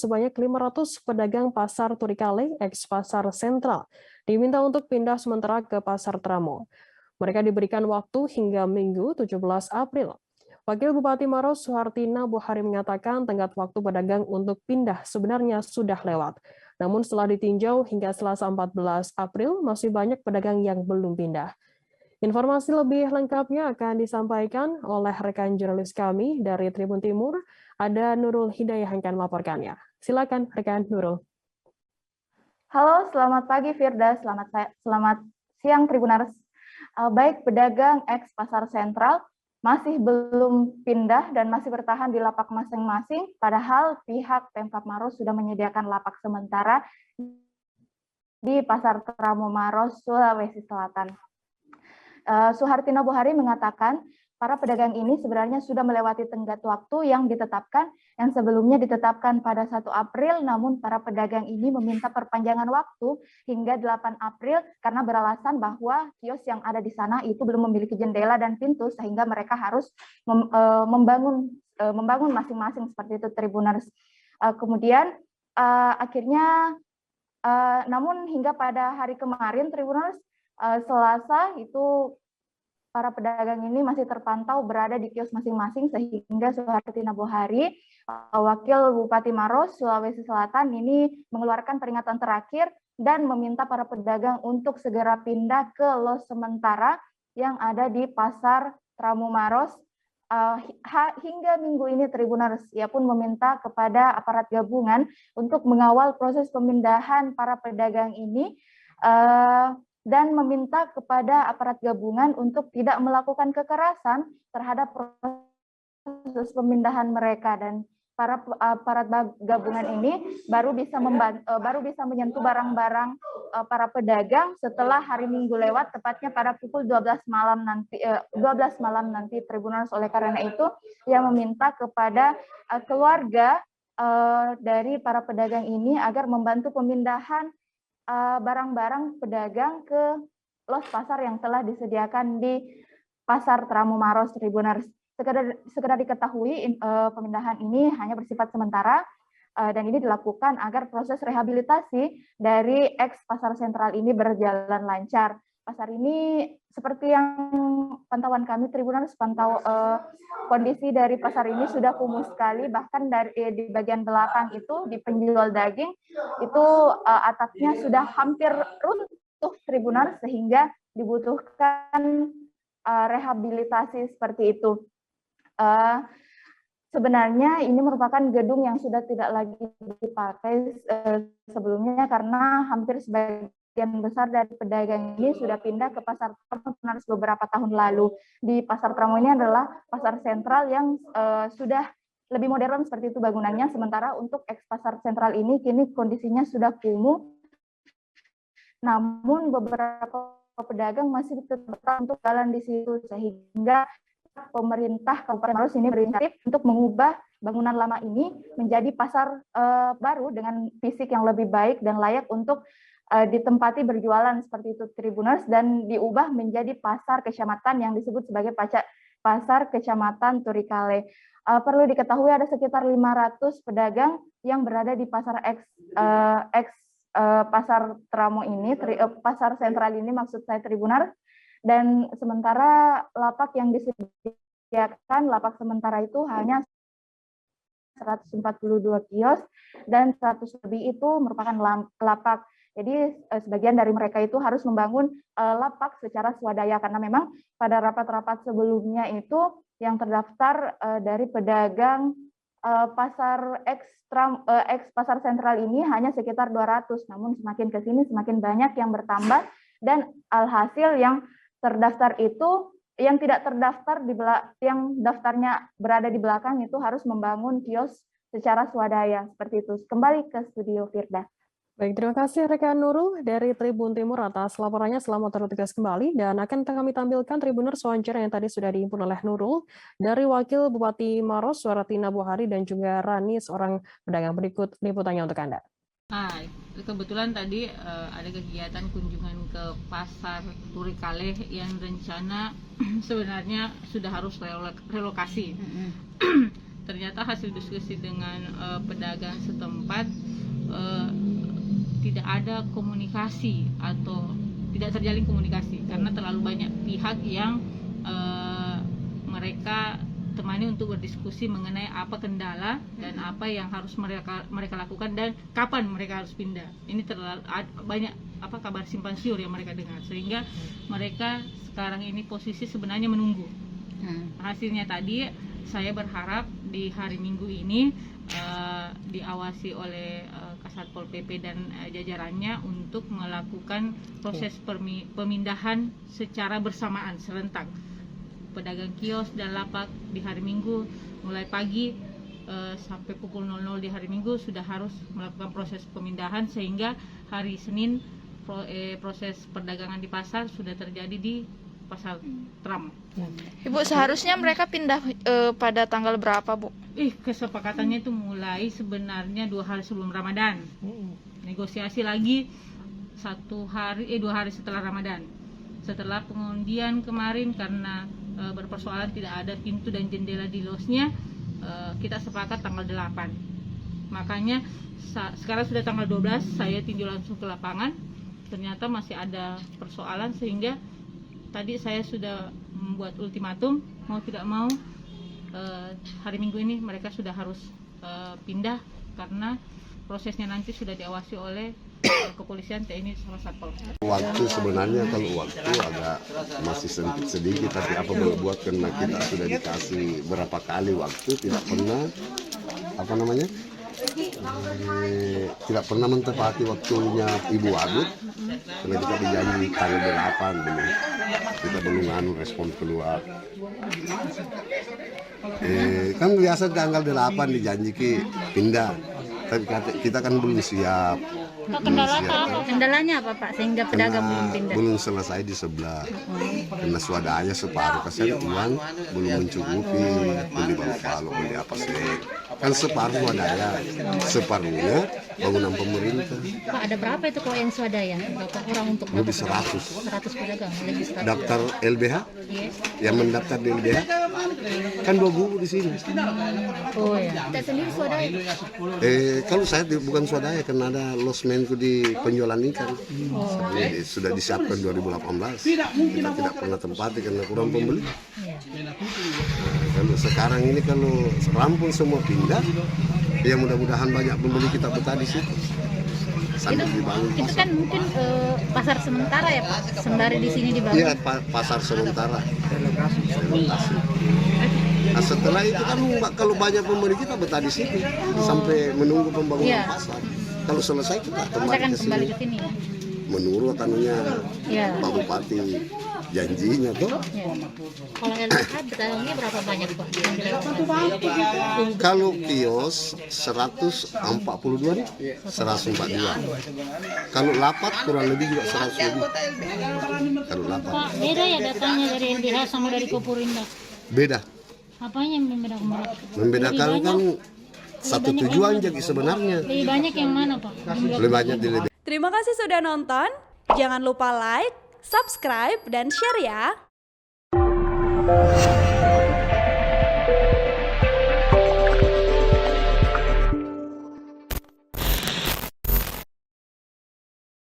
sebanyak 500 pedagang pasar Turikale, ex Pasar Sentral, diminta untuk pindah sementara ke Pasar Tramo. Mereka diberikan waktu hingga Minggu 17 April. Wakil Bupati Maros Suhartina Buhari mengatakan tenggat waktu pedagang untuk pindah sebenarnya sudah lewat. Namun setelah ditinjau hingga Selasa 14 April, masih banyak pedagang yang belum pindah. Informasi lebih lengkapnya akan disampaikan oleh rekan jurnalis kami dari Tribun Timur, ada Nurul Hidayah yang akan melaporkannya. Silakan rekan Nurul. Halo, selamat pagi Firda, selamat siang Tribuners. Baik pedagang ex Pasar Sentral masih belum pindah dan masih bertahan di lapak masing-masing, padahal pihak Pemkab Maros sudah menyediakan lapak sementara di Pasar Tramo Maros, Sulawesi Selatan. Suhartina Buhari mengatakan para pedagang ini sebenarnya sudah melewati tenggat waktu yang ditetapkan, yang sebelumnya ditetapkan pada 1 April, namun para pedagang ini meminta perpanjangan waktu hingga 8 April karena beralasan bahwa kios yang ada di sana itu belum memiliki jendela dan pintu sehingga mereka harus membangun masing-masing seperti itu Tribuners. Kemudian akhirnya namun hingga pada hari kemarin Tribuners Selasa itu para pedagang ini masih terpantau berada di kios masing-masing sehingga Suhartina Buhari, Wakil Bupati Maros, Sulawesi Selatan ini mengeluarkan peringatan terakhir dan meminta para pedagang untuk segera pindah ke los sementara yang ada di Pasar Tramo Maros. Hingga minggu ini Tribuners, ia pun meminta kepada aparat gabungan untuk mengawal proses pemindahan para pedagang ini dan meminta kepada aparat gabungan untuk tidak melakukan kekerasan terhadap proses pemindahan mereka, dan para aparat gabungan ini baru bisa menyentuh barang-barang para pedagang setelah hari Minggu lewat, tepatnya pada pukul 12 malam nanti Tribuners. Oleh karena itu ia meminta kepada keluarga dari para pedagang ini agar membantu pemindahan barang-barang pedagang ke los pasar yang telah disediakan di Pasar Tramo Maros, Tribuners. Sekedar diketahui pemindahan ini hanya bersifat sementara dan ini dilakukan agar proses rehabilitasi dari ex Pasar Sentral ini berjalan lancar. Pasar ini seperti yang pantauan kami Tribuners kondisi dari pasar ini sudah kumuh sekali, bahkan di bagian belakang itu di penjual daging itu atapnya sudah hampir runtuh Tribuners sehingga dibutuhkan rehabilitasi seperti itu. Sebenarnya ini merupakan gedung yang sudah tidak lagi dipakai sebelumnya karena hampir sebagian besar dari pedagang ini sudah pindah ke Pasar Tramo beberapa tahun lalu. Di Pasar Tramo ini adalah pasar sentral yang sudah lebih modern seperti itu bangunannya, sementara untuk ex Pasar Sentral ini kini kondisinya sudah kumuh, namun beberapa pedagang masih tetap untuk jalan di situ, sehingga pemerintah Kabupaten Maros ini berinisiatif untuk mengubah bangunan lama ini menjadi pasar baru dengan fisik yang lebih baik dan layak untuk ditempati berjualan seperti itu Tribuners, dan diubah menjadi pasar kecamatan yang disebut sebagai pasar kecamatan Turikale. Perlu diketahui ada sekitar 500 pedagang yang berada di pasar Pasar Tramo ini, Pasar Sentral ini maksud saya Tribuners. Dan sementara lapak yang disediakan, lapak sementara itu hanya 142 kios dan 100 lebih itu merupakan lapak. Jadi sebagian dari mereka itu harus membangun lapak secara swadaya karena memang pada rapat-rapat sebelumnya itu yang terdaftar dari pedagang pasar ex Pasar Sentral ini hanya sekitar 200, namun semakin ke sini semakin banyak yang bertambah, dan alhasil yang terdaftar itu yang tidak terdaftar yang daftarnya berada di belakang itu harus membangun kios secara swadaya seperti itu. Kembali ke studio Firda. Baik, terima kasih rekan Nurul dari Tribun Timur atas laporannya. Selamat bertugas kembali, dan akan kami tampilkan Tribuners wawancara yang tadi sudah dihimpun oleh Nurul dari Wakil Bupati Maros Suhartina Buhari dan juga Rani, seorang pedagang. Berikut liputannya untuk Anda. Nah, kebetulan tadi ada kegiatan kunjungan ke Pasar Turikale yang rencana sebenarnya sudah harus relokasi. ternyata hasil diskusi dengan pedagang setempat tidak ada komunikasi atau tidak terjalin komunikasi karena terlalu banyak pihak yang mereka temani untuk berdiskusi mengenai apa kendala dan apa yang harus mereka lakukan dan kapan mereka harus pindah. Ini terlalu banyak kabar simpang siur yang mereka dengar, sehingga mereka sekarang ini posisi sebenarnya menunggu. Hasilnya tadi saya berharap di hari Minggu ini diawasi oleh Kasat Pol PP dan jajarannya untuk melakukan proses pemindahan secara bersamaan serentak. Pedagang kios dan lapak di hari Minggu mulai pagi sampai pukul 00 di hari Minggu sudah harus melakukan proses pemindahan, sehingga hari Senin proses perdagangan di pasar sudah terjadi di pasar Tramo. Ibu, seharusnya mereka pindah pada tanggal berapa, Bu? Kesepakatannya itu mulai sebenarnya 2 hari sebelum Ramadan. Negosiasi lagi 2 hari setelah Ramadan. Setelah pengundian kemarin karena berpersoalan tidak ada pintu dan jendela di losnya, kita sepakat tanggal 8. Makanya sekarang sudah tanggal 12, saya tinjau langsung ke lapangan, ternyata masih ada persoalan, sehingga tadi saya sudah membuat ultimatum, mau tidak mau hari Minggu ini mereka sudah harus pindah karena prosesnya nanti sudah diawasi oleh kepolisian, TNI sama Satpol. Waktu sebenarnya kalau waktu agak masih sedikit, tapi apa boleh buat karena kita sudah dikasih berapa kali waktu, tidak pernah tidak pernah mentepati waktunya Ibu Adut, karena kita dijanji tanggal 8 belum, kita belum respon keluar. Kan biasa tanggal 8 dijanji pindah, tapi kita kan belum siap. Kendalanya apa Pak sehingga pedagang belum pindah? Belum selesai di sebelah, karena swadaya separuh kasih uang belum mencukupi, beli balu, beli apa sih? Kan separuh swadaya, separuhnya bangunan pemerintah. Pak, ada berapa itu kalau yang swadaya? Berapa orang untuk lebih 100 pedagang? Lebih 100. Daftar LBH, yang mendaftar di LBH kan 2 buku di sini. Oh ya. Kita sendiri swadaya. Kalau saya bukan swadaya, karena ada losmenku di penjualan ikan. Sudah disiapkan 2018. Kita tidak pernah tempati karena kurang pembeli. Kalau sekarang ini kalau rampung semua pindah, ya mudah-mudahan banyak pembeli kita betah di situ. Sambil dibangun pasar. Itu kan mungkin pasar sementara ya Pak, sembari di sini dibangun. Iya, pasar sementara. Relokasi. Nah, setelah itu kan kalau banyak pembeli kita betah di situ sampai menunggu pembangunan pasar. Kalau selesai kita kembali ke sini. Menurut Pak Bupati janjinya tuh. Kalau LBH pedagangnya berapa banyak Pak? Kalau kios 142 nih, 142. Kalau lapak kurang lebih juga 100 lebih. Kalau lapak. Pak, beda ya datanya dari LBH sama dari Kopurindo? Beda. Apanya yang membedakan? Membedakan kan satu tujuan jadi sebenarnya. Lebih banyak yang mana Pak? Lebih banyak di lebih. Terima kasih sudah nonton. Jangan lupa like, subscribe, dan share ya.